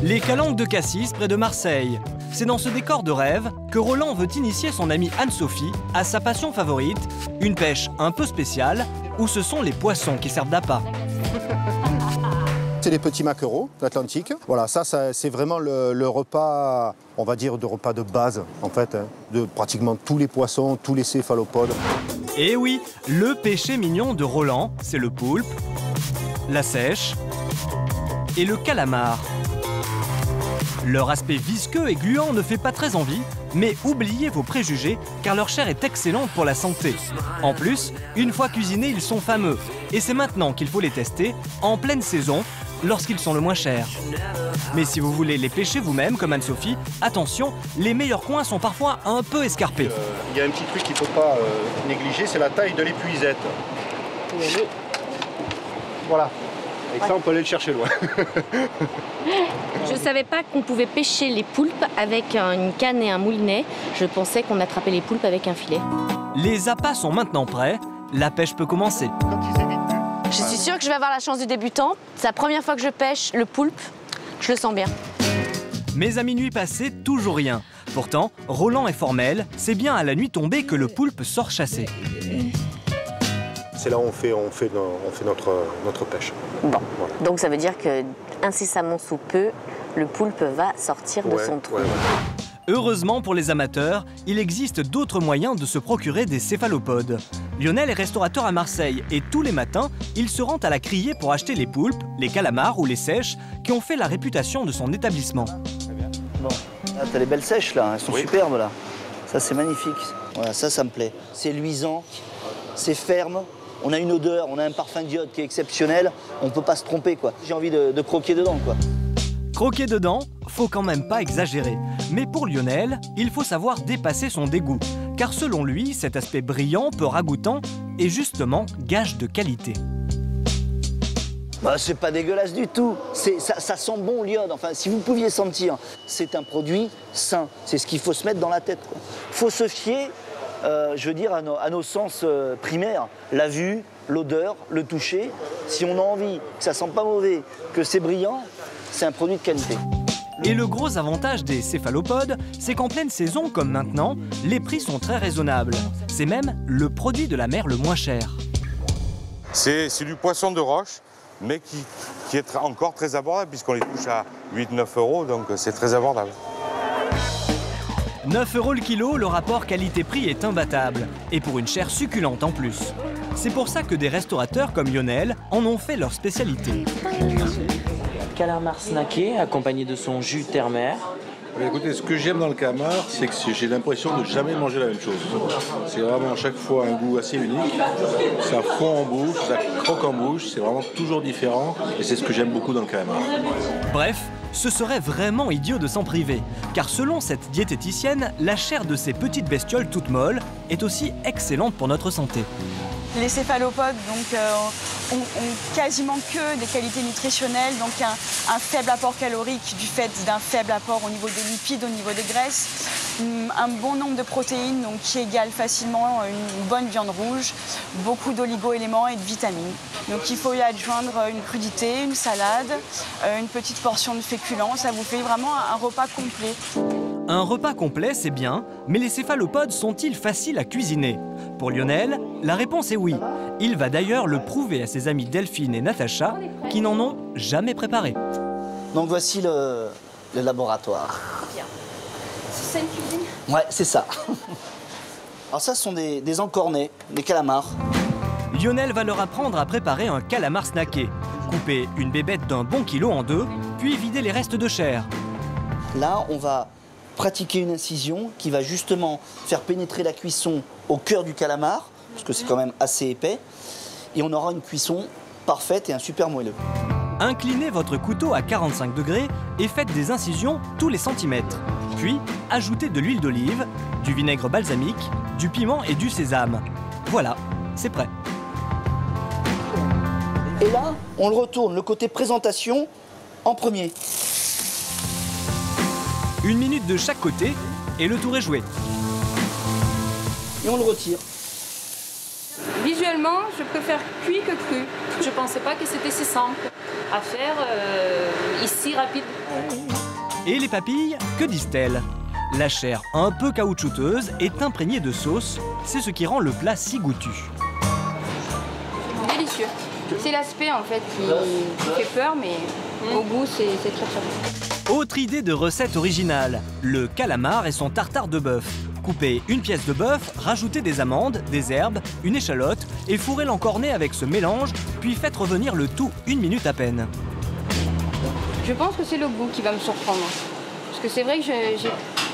Les calanques de Cassis, près de Marseille. C'est dans ce décor de rêve que Roland veut initier son amie Anne-Sophie à sa passion favorite, une pêche un peu spéciale, où ce sont les poissons qui servent d'appât. C'est les petits maquereaux d'Atlantique. Voilà, ça c'est vraiment le repas, on va dire, de repas de base, en fait, hein, de pratiquement tous les poissons, tous les céphalopodes. Et oui, le péché mignon de Roland, c'est le poulpe, la sèche et le calamar. Leur aspect visqueux et gluant ne fait pas très envie, mais oubliez vos préjugés, car leur chair est excellente pour la santé. En plus, une fois cuisinés, ils sont fameux. Et c'est maintenant qu'il faut les tester, en pleine saison, lorsqu'ils sont le moins chers. Mais si vous voulez les pêcher vous-même, comme Anne-Sophie, attention, les meilleurs coins sont parfois un peu escarpés. Il y a un petit truc qu'il ne faut pas négliger, c'est la taille de l'épuisette. Voilà. Avec ça, on peut aller le chercher loin. Je ne savais pas qu'on pouvait pêcher les poulpes avec une canne et un moulinet. Je pensais qu'on attrapait les poulpes avec un filet. Les appâts sont maintenant prêts, la pêche peut commencer. Je suis sûre que je vais avoir la chance du débutant. C'est la première fois que je pêche le poulpe. Je le sens bien. Mais à minuit passé, toujours rien. Pourtant, Roland est formel, c'est bien à la nuit tombée que le poulpe sort chasser. C'est là où on fait notre pêche. Bon, voilà. Donc ça veut dire que incessamment sous peu, le poulpe va sortir de son trou. Heureusement pour les amateurs, il existe d'autres moyens de se procurer des céphalopodes. Lionel est restaurateur à Marseille et tous les matins, il se rend à la criée pour acheter les poulpes, les calamars ou les sèches qui ont fait la réputation de son établissement. Bon, là t'as les belles sèches là, elles sont superbes là. Ça c'est magnifique. Voilà, ça me plaît. C'est luisant, c'est ferme. On a une odeur, on a un parfum d'iode qui est exceptionnel, on ne peut pas se tromper quoi. J'ai envie de croquer dedans quoi. Croquer dedans, faut quand même pas exagérer. Mais pour Lionel, il faut savoir dépasser son dégoût. Car selon lui, cet aspect brillant, peu ragoûtant, est justement gage de qualité. Bah, c'est pas dégueulasse du tout, ça sent bon l'iode, enfin si vous pouviez sentir, c'est un produit sain, c'est ce qu'il faut se mettre dans la tête. Il faut se fier, je veux dire, à nos sens primaires, la vue, l'odeur, le toucher. Si on a envie que ça sent pas mauvais, que c'est brillant, c'est un produit de qualité. Et le gros avantage des céphalopodes, c'est qu'en pleine saison, comme maintenant, les prix sont très raisonnables. C'est même le produit de la mer le moins cher. C'est du poisson de roche, mais qui est encore très abordable, puisqu'on les touche à 8-9 €, donc c'est très abordable. 9 € le kilo, le rapport qualité-prix est imbattable. Et pour une chair succulente en plus. C'est pour ça que des restaurateurs comme Lionel en ont fait leur spécialité. Calamar snacké, accompagné de son jus terre-mer. Écoutez, ce que j'aime dans le calamar, c'est que j'ai l'impression de jamais manger la même chose. C'est vraiment à chaque fois un goût assez unique. Ça fond en bouche, ça croque en bouche, c'est vraiment toujours différent. Et c'est ce que j'aime beaucoup dans le calamar. Bref, ce serait vraiment idiot de s'en priver. Car selon cette diététicienne, la chair de ces petites bestioles toutes molles est aussi excellente pour notre santé. Les céphalopodes ont quasiment que des qualités nutritionnelles, donc un faible apport calorique du fait d'un faible apport au niveau des lipides, au niveau des graisses, un bon nombre de protéines donc, qui égalent facilement une bonne viande rouge, beaucoup d'oligo-éléments et de vitamines. Donc il faut y adjoindre une crudité, une salade, une petite portion de féculents, ça vous fait vraiment un repas complet. Un repas complet, c'est bien, mais les céphalopodes sont-ils faciles à cuisiner? Pour Lionel, la réponse est oui. Il va d'ailleurs le prouver à ses amis Delphine et Natacha, qui n'en ont jamais préparé. Donc voici le laboratoire. C'est une cuisine? Ouais, c'est ça. Alors ça, ce sont des encornets, des calamars. Lionel va leur apprendre à préparer un calamar snacké. Couper une bébête d'un bon kilo en deux, puis vider les restes de chair. Là, on va pratiquer une incision qui va justement faire pénétrer la cuisson au cœur du calamar, parce que c'est quand même assez épais, et on aura une cuisson parfaite et un super moelleux. Inclinez votre couteau à 45 degrés et faites des incisions tous les centimètres. Puis, ajoutez de l'huile d'olive, du vinaigre balsamique, du piment et du sésame. Voilà, c'est prêt. Et là, on le retourne, le côté présentation, en premier. 1 minute de chaque côté et le tour est joué. Et on le retire. Visuellement, je préfère cuit que cru. Je ne pensais pas que c'était si simple à faire. Ici, rapide. Et les papilles, que disent-elles? La chair un peu caoutchouteuse est imprégnée de sauce, c'est ce qui rend le plat si goûtu. Délicieux. C'est l'aspect en fait qui fait peur, mais au goût c'est très très bon. Autre idée de recette originale, le calamar et son tartare de bœuf. Coupez une pièce de bœuf, rajoutez des amandes, des herbes, une échalote et fourrez l'encornet avec ce mélange, puis faites revenir le tout 1 minute à peine. Je pense que c'est le goût qui va me surprendre. Parce que c'est vrai que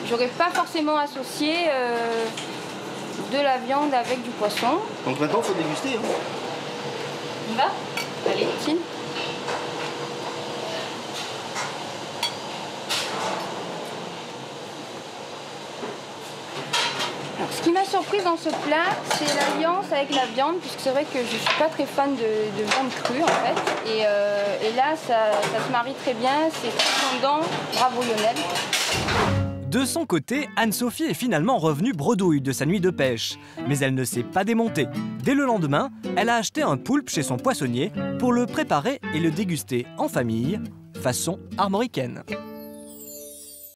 j'aurais pas forcément associé de la viande avec du poisson. Donc maintenant, il faut déguster. Hein. On va? Allez, Tine. Alors, ce qui m'a surprise dans ce plat, c'est l'alliance avec la viande, puisque c'est vrai que je suis pas très fan de viande crue en fait. Et là, ça se marie très bien, c'est très fondant. Bravo Lionel. De son côté, Anne-Sophie est finalement revenue bredouille de sa nuit de pêche. Mais elle ne s'est pas démontée. Dès le lendemain, elle a acheté un poulpe chez son poissonnier pour le préparer et le déguster en famille, façon armoricaine.